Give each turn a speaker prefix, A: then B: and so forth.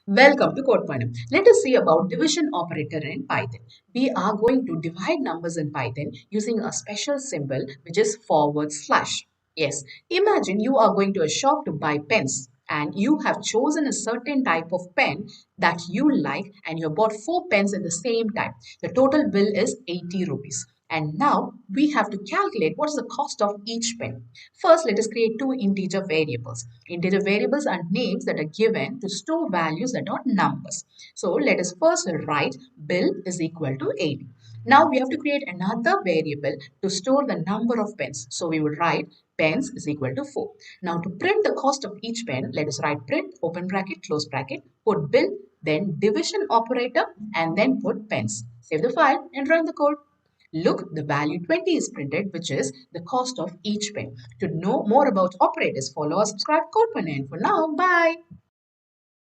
A: Welcome to codePannu. Let us see about division operator in Python. We are going to divide numbers in Python using a special symbol which is forward slash. Yes, imagine you are going to a shop to buy pens and you have chosen a certain type of pen that you like and you have bought four pens at the same time. The total bill is 80 rupees. And now we have to calculate what's the cost of each pen. First, let us create two integer variables. Integer variables are names that are given to store values that are numbers. So let us first write bill is equal to 80. Now we have to create another variable to store the number of pens. So we would write pens is equal to 4. Now to print the cost of each pen, let us write print, open bracket, close bracket, put bill, then division operator, and then put pens. Save the file and run the code. Look, the value 20 is printed, which is the cost of each pen. To know more about operators, follow or subscribe CodePannu. And for now, bye.